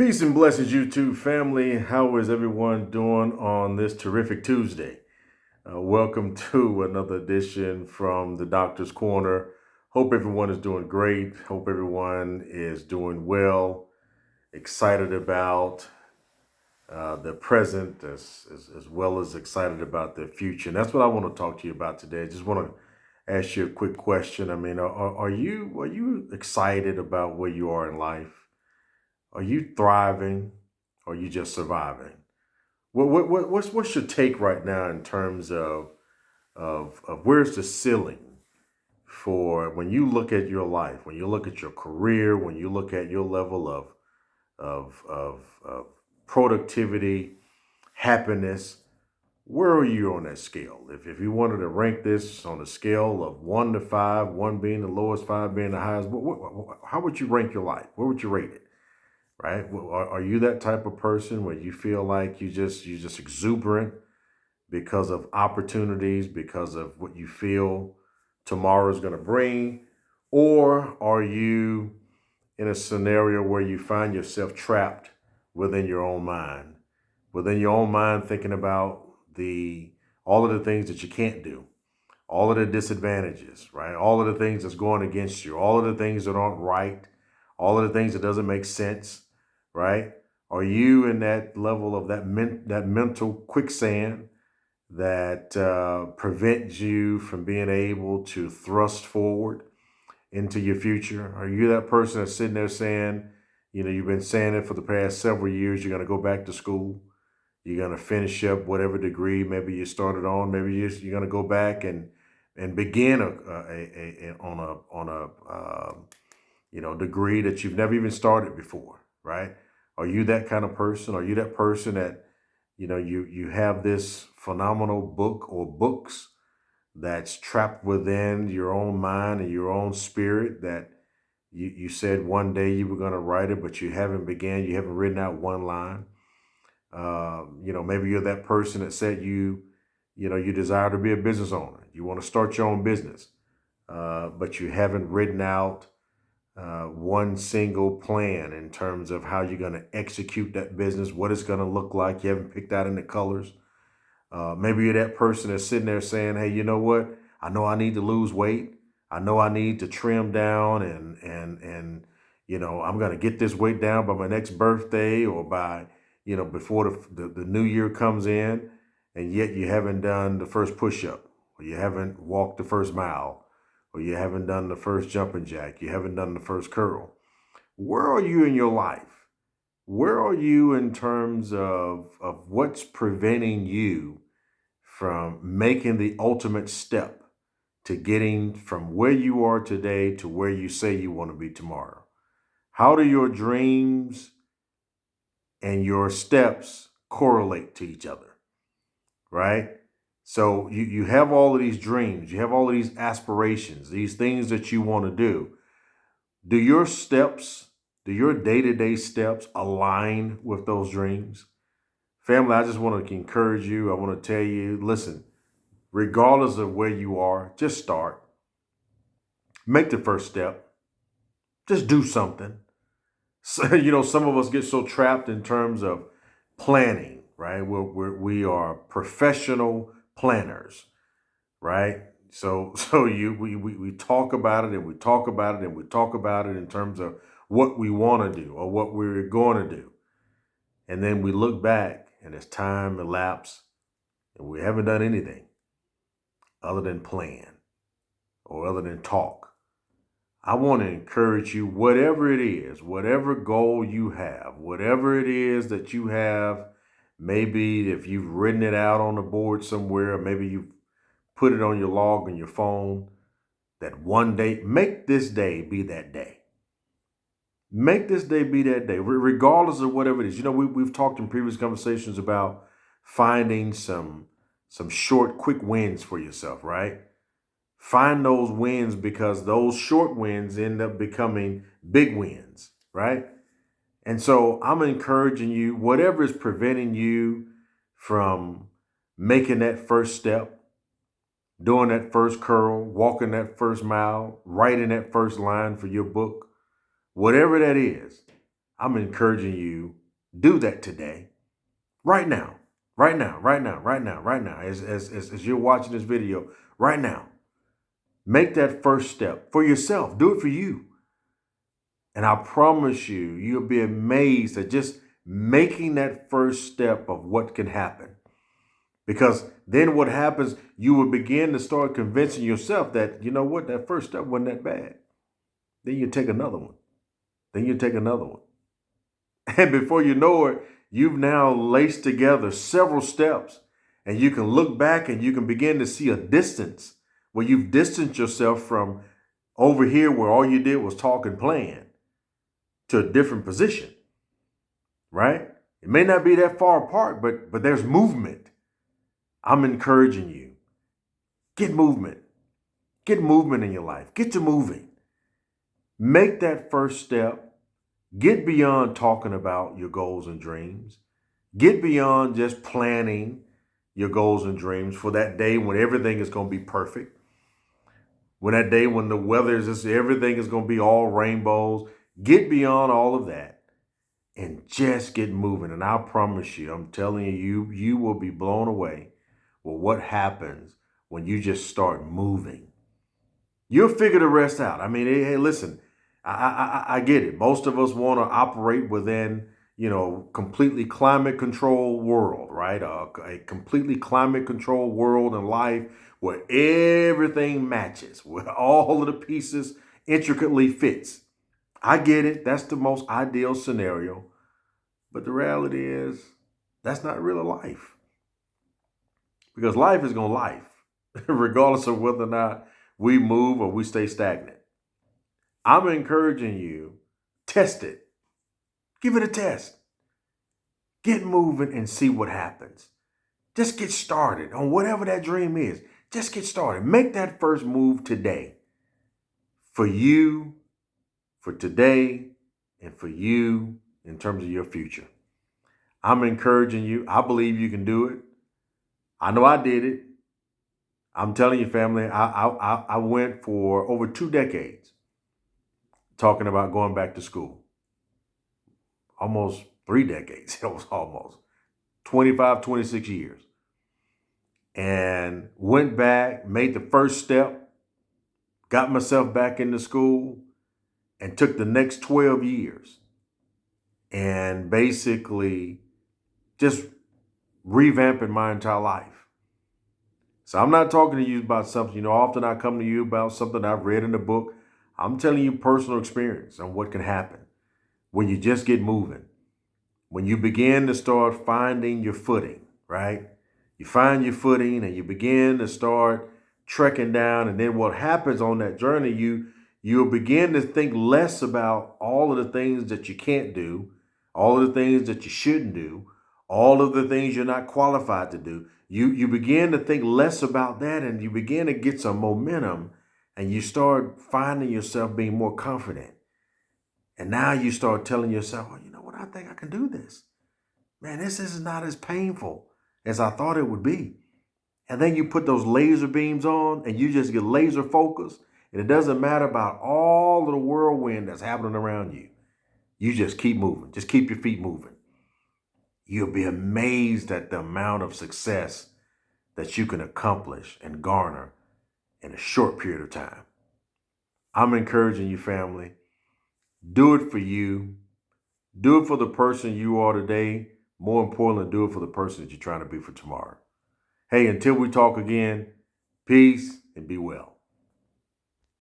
Peace and blessings, YouTube family. How is everyone doing on this terrific Tuesday? Welcome to another edition from the Doctor's Corner. Hope everyone is doing great. Hope everyone is doing well. Excited about the present as well as excited about the future. And that's what I want to talk to you about today. I just want to ask you a quick question. I mean, are you excited about where you are in life? Are you thriving? Or are you just surviving? What's your take right now in terms of where's the ceiling for when you look at your life, when you look at your career, when you look at your level of productivity, happiness, where are you on that scale? If you wanted to rank this on a scale of 1 to 5, 1 being the lowest, 5 being the highest, how would you rank your life? Where would you rate it? Right? Are you that type of person where you feel like you're just exuberant because of opportunities, because of what you feel tomorrow is going to bring? Or are you in a scenario where you find yourself trapped within your own mind, thinking about the all of the things that you can't do, all of the disadvantages, right? All of the things that's going against you, all of the things that aren't right, all of the things that doesn't make sense, right? Are you in that level of that mental quicksand that prevents you from being able to thrust forward into your future? Are you that person that's sitting there saying, you've been saying it for the past several years, you're going to go back to school, you're going to finish up whatever degree maybe you started on, maybe you're going to go back and begin on a degree that you've never even started before, right? Are you that kind of person? Are you that person that you have this phenomenal book or books that's trapped within your own mind and your own spirit that you said one day you were going to write it, but you haven't written out one line? Maybe you're that person that said you desire to be a business owner. You want to start your own business, but you haven't written out one single plan in terms of how you're going to execute that business, what it's going to look like. You haven't picked out any colors. Maybe you're that person that's sitting there saying, hey, you know what? I know I need to lose weight. I know I need to trim down and I'm going to get this weight down by my next birthday or by, before the new year comes in. And yet you haven't done the first push-up, or you haven't walked the first mile, or you haven't done the first jumping jack, you haven't done the first curl. Where are you in your life? Where are you in terms of what's preventing you from making the ultimate step to getting from where you are today to where you say you want to be tomorrow? How do your dreams and your steps correlate to each other, right? So you have all of these dreams, you have all of these aspirations, these things that you want to do. Do your steps, do your day-to-day steps align with those dreams? Family, I just want to encourage you. I want to tell you, listen, regardless of where you are, just start. Make the first step. Just do something. So, some of us get so trapped in terms of planning, right? We are professional planners, right? So we talk about it and we talk about it and we talk about it in terms of what we want to do or what we're going to do. And then we look back and as time elapsed and we haven't done anything other than plan or other than talk. I want to encourage you, whatever it is, whatever goal you have, whatever it is that you have, maybe if you've written it out on the board somewhere, or maybe you've put it on your log on your phone, that one day, make this day be that day. Make this day be that day, regardless of whatever it is. We've talked in previous conversations about finding some short, quick wins for yourself, right? Find those wins because those short wins end up becoming big wins, right? And so I'm encouraging you, whatever is preventing you from making that first step, doing that first curl, walking that first mile, writing that first line for your book, whatever that is, I'm encouraging you, do that today, right now, right now, right now, right now, right now, as you're watching this video, right now. Make that first step for yourself. Do it for you. And I promise you, you'll be amazed at just making that first step of what can happen. Because then what happens, you will begin to start convincing yourself that, you know what, that first step wasn't that bad. Then you take another one. Then you take another one. And before you know it, you've now laced together several steps. And you can look back and you can begin to see a distance where you've distanced yourself from over here where all you did was talk and plan to a different position, right? It may not be that far apart, but there's movement. I'm encouraging you. Get movement. Get movement in your life. Get to moving. Make that first step. Get beyond talking about your goals and dreams. Get beyond just planning your goals and dreams for that day when everything is going to be perfect. When that day when the weather is just, everything is going to be all rainbows. Get beyond all of that and just get moving. And I promise you, I'm telling you, you will be blown away with what happens when you just start moving. You'll figure the rest out. I mean, hey, listen, I get it. Most of us want to operate within, completely climate control world, right? A completely climate control world and life where everything matches, where all of the pieces intricately fits. I get it. That's the most ideal scenario. But the reality is that's not real life. Because life is going to life, regardless of whether or not we move or we stay stagnant. I'm encouraging you, test it. Give it a test. Get moving and see what happens. Just get started on whatever that dream is. Just get started. Make that first move today. For you, for today, and for you in terms of your future. I'm encouraging you. I believe you can do it. I know I did it. I'm telling you, family, I went for over 2 decades talking about going back to school. Almost 3 decades. It was almost 25, 26 years. And went back, made the first step, got myself back into school, and took the next 12 years and basically just revamping my entire life. So I'm not talking to you about something, often I come to you about something I've read in a book. I'm telling you personal experience on what can happen when you just get moving. When you begin to start finding your footing, right? You find your footing and you begin to start trekking down. And then what happens on that journey, you'll begin to think less about all of the things that you can't do, all of the things that you shouldn't do, all of the things you're not qualified to do. You begin to think less about that and you begin to get some momentum and you start finding yourself being more confident. And now you start telling yourself, well, you know what, I think I can do this. Man, this is not as painful as I thought it would be. And then you put those laser beams on and you just get laser focused. And it doesn't matter about all of the whirlwind that's happening around you. You just keep moving. Just keep your feet moving. You'll be amazed at the amount of success that you can accomplish and garner in a short period of time. I'm encouraging you, family. Do it for you. Do it for the person you are today. More importantly, do it for the person that you're trying to be for tomorrow. Hey, until we talk again, peace and be well.